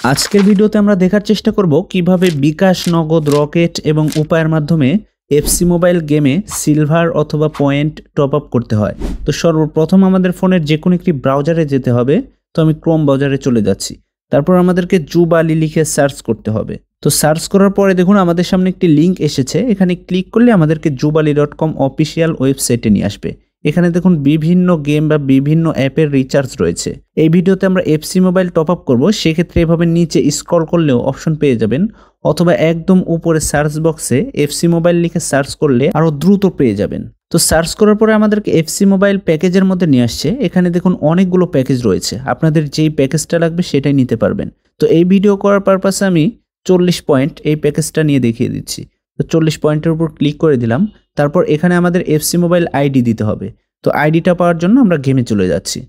আজকের ভিডিওতে আমরা দেখার চেষ্টা করব কিভাবে বিকাশ, নগদ, রকেট এবং উপায়ের মাধ্যমে এফসি মোবাইল গেমে সিলভার অথবা পয়েন্ট টপ আপ করতে হয়। তো সর্বপ্রথম আমাদের ফোনের যে কোনো একটি ব্রাউজারে যেতে হবে। তো আমি ক্রোম ব্রাউজারে চলে যাচ্ছি। তারপর আমাদেরকে জুবালি লিখে সার্চ করতে হবে। তো সার্চ করার পরে দেখুন আমাদের সামনে একটি লিঙ্ক এসেছে। এখানে ক্লিক করলে আমাদেরকে jubali.com অফিসিয়াল ওয়েবসাইটে নিয়ে আসবে। এখানে দেখুন বিভিন্ন গেম বা বিভিন্ন অ্যাপের রিচার্জ রয়েছে। এই ভিডিওতে আমরা এফসি মোবাইল টপ আপ করবো, সেক্ষেত্রে এভাবে নিচে স্ক্রল করলেও অপশন পেয়ে যাবেন, অথবা একদম উপরে সার্চ বক্সে এফসি মোবাইল লিখে সার্চ করলে আরও দ্রুত পেয়ে যাবেন। তো সার্চ করার পরে আমাদেরকে এফসি মোবাইল প্যাকেজের মধ্যে নিয়ে আসছে। এখানে দেখুন অনেকগুলো প্যাকেজ রয়েছে, আপনাদের যেই প্যাকেজটা লাগবে সেটাই নিতে পারবেন। তো এই ভিডিও করার পারপাসে আমি 40 পয়েন্ট এই প্যাকেজটা নিয়ে দেখিয়ে দিচ্ছি। তো 40 পয়েন্টের উপর ক্লিক করে দিলাম। তারপর এখানে আমাদের এফসি মোবাইল আইডি দিতে হবে। তো আইডিটা পাওয়ার জন্য আমরা গেমে চলে যাচ্ছি।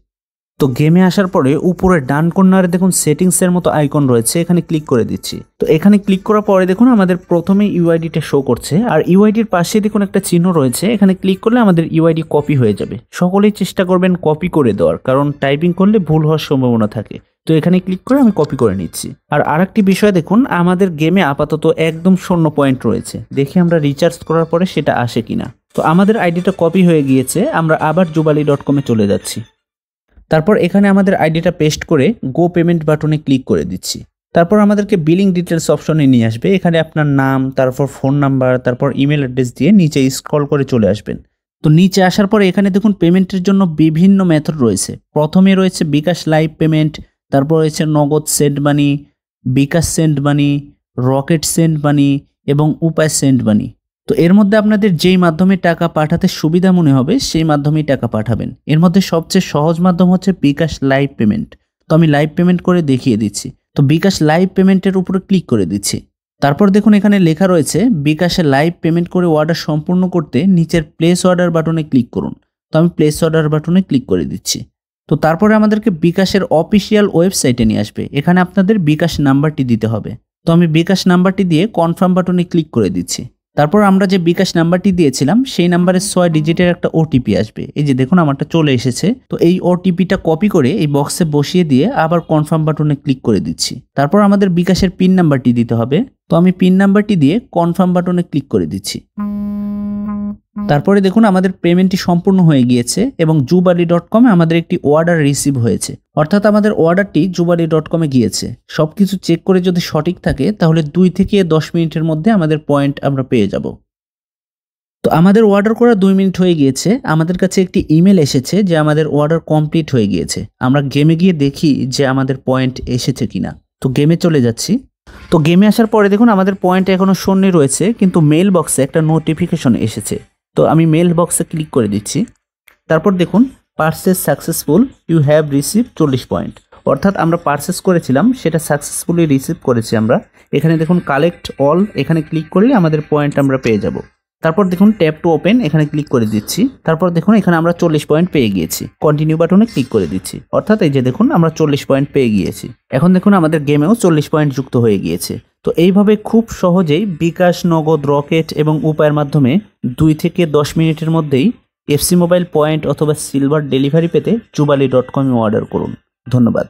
তো গেমে আসার পরে উপরে ডান কর্নারে দেখুন সেটিংসের মতো আইকন রয়েছে, এখানে ক্লিক করে দিচ্ছি। তো এখানে ক্লিক করার পরে দেখুন আমাদের প্রথমে ইউআইডিটা শো করছে, আর ইউআইডির পাশে দেখুন একটা চিহ্ন রয়েছে, এখানে ক্লিক করলে আমাদের ইউআইডি কপি হয়ে যাবে। সকলেই চেষ্টা করবেন কপি করে দেওয়ার, কারণ টাইপিং করলে ভুল হওয়ার সম্ভাবনা থাকে। তো এখানে ক্লিক করে আমি কপি করে নিচ্ছি। আর আরেকটি বিষয় দেখুন, আমাদের গেমে আপাতত একদম 0 পয়েন্ট রয়েছে। দেখি আমরা রিচার্জ করার পরে সেটা আসে কিনা। তো আমাদের আইডিটা কপি হয়ে গিয়েছে, আমরা আবার jubali.com এ চলে যাচ্ছি। তারপর এখানে আমাদের আইডিটা পেস্ট করে গো পেমেন্ট বাটনে ক্লিক করে দিচ্ছি। তারপর আমাদেরকে বিলিং ডিটেলস অপশনে নিয়ে আসবে। এখানে আপনার নাম, তারপর ফোন নাম্বার, তারপর ইমেল অ্যাড্রেস দিয়ে নিচে স্ক্রল করে চলে আসবেন। তো নিচে আসার পরে এখানে দেখুন পেমেন্টের জন্য বিভিন্ন মেথড রয়েছে। প্রথমে রয়েছে বিকাশ লাইভ পেমেন্ট, তারপর রয়েছে Nagad send money, bKash send money, Rocket send money এবং উপায় সেন্ড মানি। তো এর মধ্যে আপনাদের যেই মাধ্যমে টাকা পাঠাতে সুবিধা মনে হবে সেই মাধ্যমেই টাকা পাঠাবেন। এর মধ্যে সবচেয়ে সহজ মাধ্যম হচ্ছে বিকাশ লাইভ পেমেন্ট। তো আমি লাইভ পেমেন্ট করে দেখিয়ে দিচ্ছি। তো বিকাশ লাইভ পেমেন্টের উপরে ক্লিক করে দিচ্ছি। তারপর দেখুন এখানে লেখা রয়েছে বিকাশে লাইভ পেমেন্ট করে অর্ডার সম্পূর্ণ করতে নিচের প্লেস অর্ডার বাটনে ক্লিক করুন। তো আমি প্লেস অর্ডার বাটনে ক্লিক করে দিচ্ছি। তো তারপরে আমাদেরকে বিকাশের অফিসিয়াল ওয়েবসাইটে নিয়ে আসবে। এখানে আপনাদের বিকাশ নাম্বারটি দিতে হবে। তো আমি বিকাশ নাম্বারটি দিয়ে কনফার্ম বাটনে ক্লিক করে দিচ্ছি। তারপর আমরা যে বিকাশ নাম্বারটি দিয়েছিলাম সেই নাম্বারের 6 ডিজিটের একটা ওটিপি আসবে। এই যে দেখুন আমারটা চলে এসেছে। তো এই ওটিপিটা কপি করে এই বক্সে বসিয়ে দিয়ে আবার কনফার্ম বাটনে ক্লিক করে দিচ্ছি। তারপর আমাদের বিকাশের পিন নাম্বারটি দিতে হবে। তো আমি পিন নাম্বারটি দিয়ে কনফার্ম বাটনে ক্লিক করে দিচ্ছি। তারপরে দেখুন আমাদের পেমেন্টটি সম্পূর্ণ হয়ে গিয়েছে এবং jubali.com এ আমাদের একটি অর্ডার রিসিভ হয়েছে, অর্থাৎ আমাদের অর্ডারটি jubali.com এ গিয়েছে। সবকিছু চেক করে যদি সঠিক থাকে তাহলে 2 থেকে 10 মিনিটের মধ্যে আমাদের পয়েন্ট আমরা পেয়ে যাব। তো আমাদের অর্ডার করা 2 মিনিট হয়ে গিয়েছে। আমাদের কাছে একটি ইমেল এসেছে যে আমাদের অর্ডার কমপ্লিট হয়ে গিয়েছে। আমরা গেমে গিয়ে দেখি যে আমাদের পয়েন্ট এসেছে কিনা। তো গেমে চলে যাচ্ছি। তো গেমে আসার পরে দেখুন আমাদের পয়েন্ট এখনো শূন্য রয়েছে, কিন্তু মেল বক্সে একটা নোটিফিকেশন এসেছে। তো আমি মেল বক্সে ক্লিক করে দিচ্ছি। তারপর দেখুন purchase successful, you have receive 40 point, অর্থাৎ আমরা পারচেজ করেছিলাম সেটা সাকসেসফুলি রিসিভ করেছি আমরা। এখানে দেখুন কালেক্ট অল, এখানে ক্লিক করলে আমাদের পয়েন্ট আমরা পেয়ে যাব। তারপর দেখুন ট্যাপ টু ওপেন, এখানে ক্লিক করে দিচ্ছি। তারপর দেখুন এখানে আমরা 40 পয়েন্ট পেয়ে গিয়েছি। কন্টিনিউ বাটনে ক্লিক করে দিচ্ছি, অর্থাৎ এই যে দেখুন আমরা 40 পয়েন্ট পেয়ে গিয়েছি। এখন দেখুন আমাদের গেমেও 40 পয়েন্ট যুক্ত হয়ে গিয়েছে। তো এইভাবে খুব সহজেই বিকাশ, নগদ, রকেট এবং উপায়ের মাধ্যমে 2 থেকে 10 মিনিটের মধ্যেই এফসি মোবাইল পয়েন্ট অথবা সিলভার ডেলিভারি পেতে jubali.com এ অর্ডার করুন। ধন্যবাদ।